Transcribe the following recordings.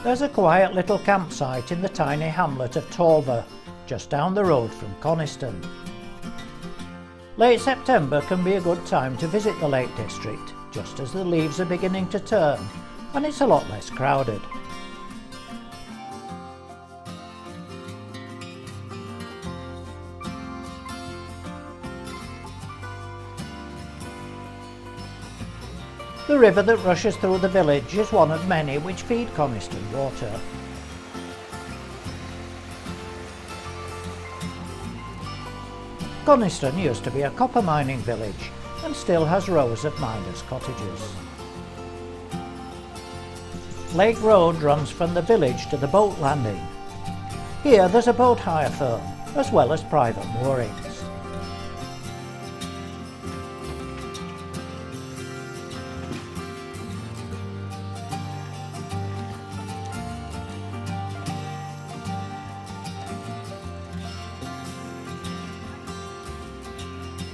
There's a quiet little campsite in the tiny hamlet of Torver, just down the road from Coniston. Late September can be a good time to visit the Lake District, just as the leaves are beginning to turn, and it's a lot less crowded. The river that rushes through the village is one of many which feed Coniston water. Coniston used to be a copper mining village and still has rows of miners' cottages. Lake Road runs from the village to the boat landing. Here there's a boat hire firm as well as private moorings.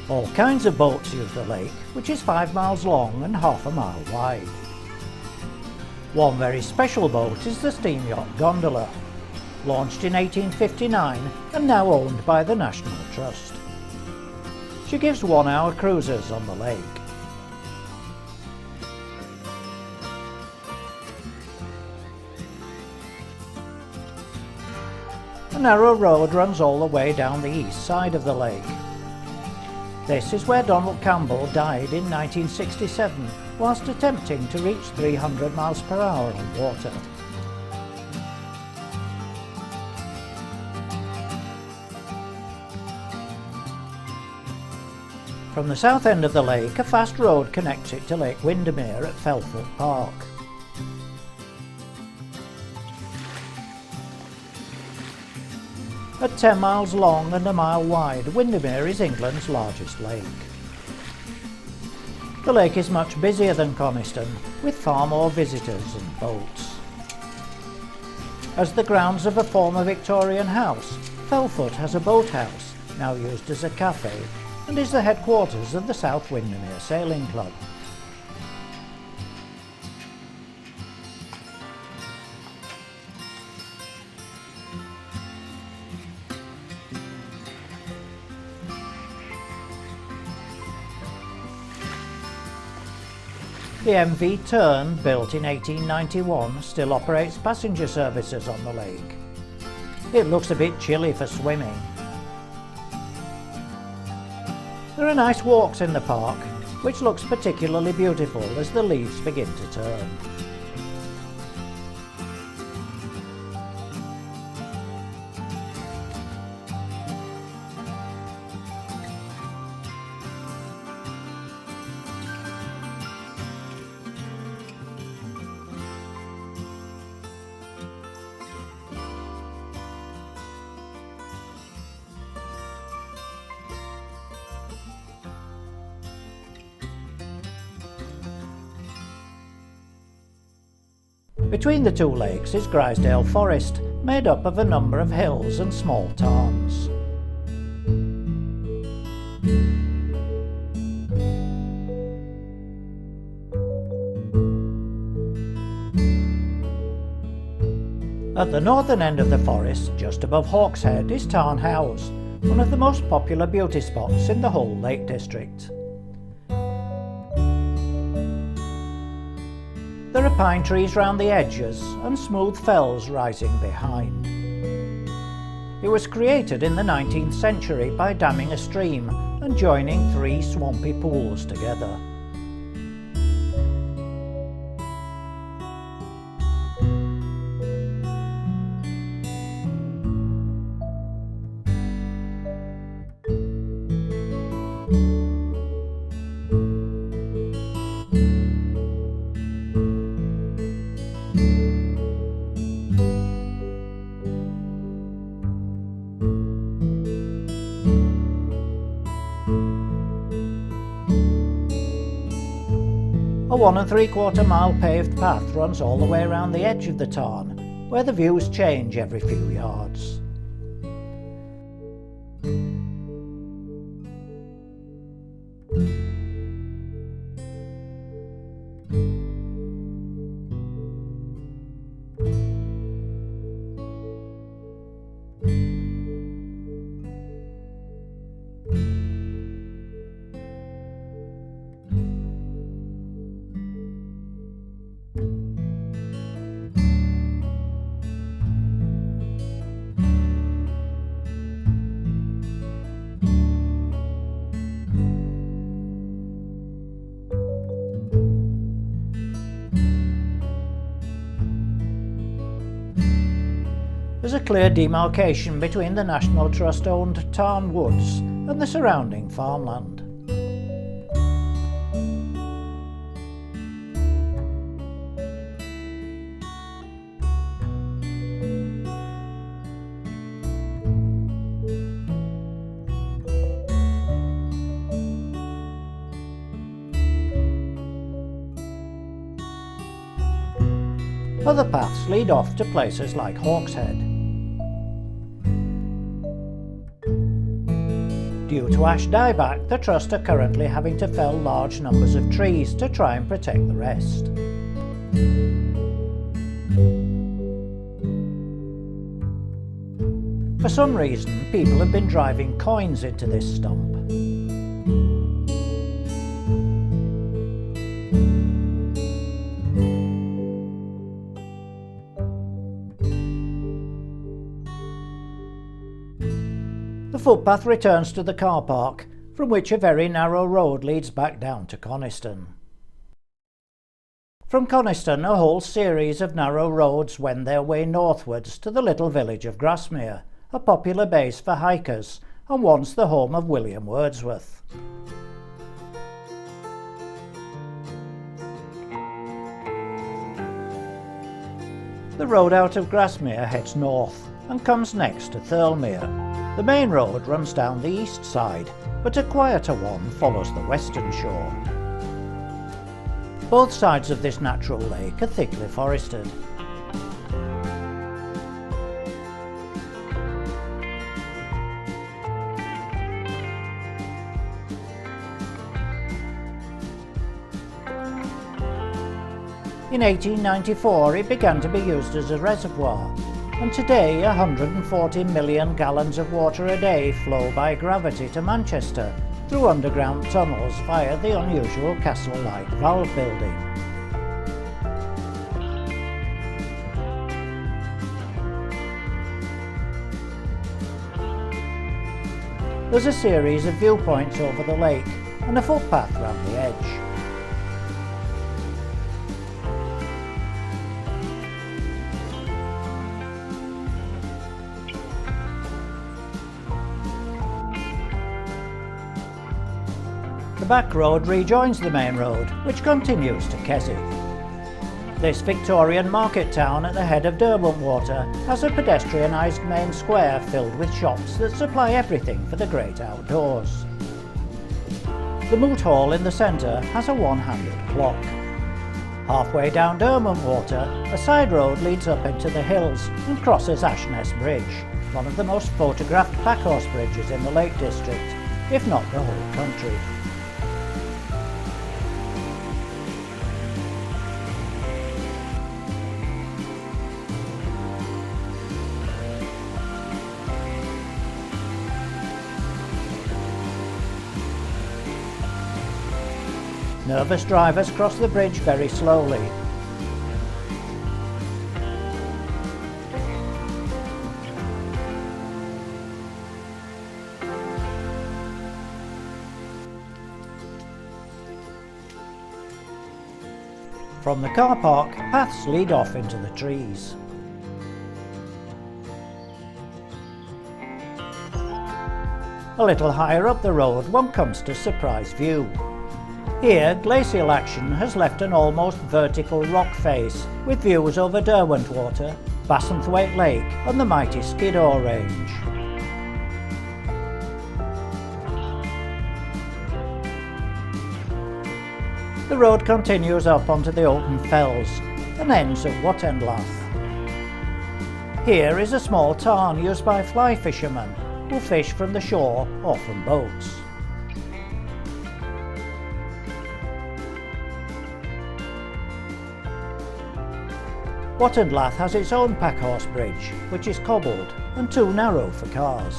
All kinds of boats use the lake, which is 5 miles long and half a mile wide. One very special boat is the steam yacht Gondola, launched in 1859 and now owned by the National Trust. She gives 1-hour cruises on the lake. A narrow road runs all the way down the east side of the lake. This is where Donald Campbell died in 1967 whilst attempting to reach 300 miles per hour on water. From the south end of the lake, a fast road connects it to Lake Windermere at Felfoot Park. At 10 miles long and a mile wide, Windermere is England's largest lake. The lake is much busier than Coniston, with far more visitors and boats. As the grounds of a former Victorian house, Felfoot has a boathouse, now used as a cafe, and is the headquarters of the South Windermere Sailing Club. The MV Tarn, built in 1891, still operates passenger services on the lake. It looks a bit chilly for swimming. There are nice walks in the park, which looks particularly beautiful as the leaves begin to turn. Between the two lakes is Grisdale Forest, made up of a number of hills and small tarns. At the northern end of the forest, just above Hawkshead, is Tarn Hows, one of the most popular beauty spots in the whole Lake District. There are pine trees round the edges and smooth fells rising behind. It was created in the 19th century by damming a stream and joining 3 swampy pools together. A 1 3/4 mile paved path runs all the way around the edge of the tarn, where the views change every few yards. clear demarcation between the National Trust-owned Tarn Woods and the surrounding farmland. Other paths lead off to places like Hawkshead. Due to ash dieback, the Trust are currently having to fell large numbers of trees to try and protect the rest. For some reason, people have been driving coins into this stump. The footpath returns to the car park, from which a very narrow road leads back down to Coniston. From Coniston, a whole series of narrow roads wend their way northwards to the little village of Grasmere, a popular base for hikers and once the home of William Wordsworth. The road out of Grasmere heads north and comes next to Thirlmere. The main road runs down the east side, but a quieter one follows the western shore. Both sides of this natural lake are thickly forested. In 1894 it began to be used as a reservoir, and today 140 million gallons of water a day flow by gravity to Manchester through underground tunnels via the unusual castle-like valve building. There's a series of viewpoints over the lake and a footpath round the edge. The back road rejoins the main road, which continues to Keswick. This Victorian market town at the head of Derwentwater has a pedestrianised main square filled with shops that supply everything for the great outdoors. The Moot Hall in the centre has a one-handed clock. Halfway down Derwentwater, a side road leads up into the hills and crosses Ashness Bridge, one of the most photographed packhorse bridges in the Lake District, if not the whole country. Nervous drivers cross the bridge very slowly. From the car park, paths lead off into the trees. A little higher up the road, one comes to Surprise View. Here, glacial action has left an almost vertical rock face, with views over Derwentwater, Bassenthwaite Lake and the mighty Skiddaw Range. The road continues up onto the open fells and ends at Watendlath. Here is a small tarn used by fly fishermen who fish from the shore or from boats. Watendlath has its own packhorse bridge, which is cobbled and too narrow for cars.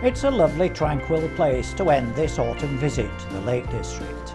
It's a lovely tranquil place to end this autumn visit to the Lake District.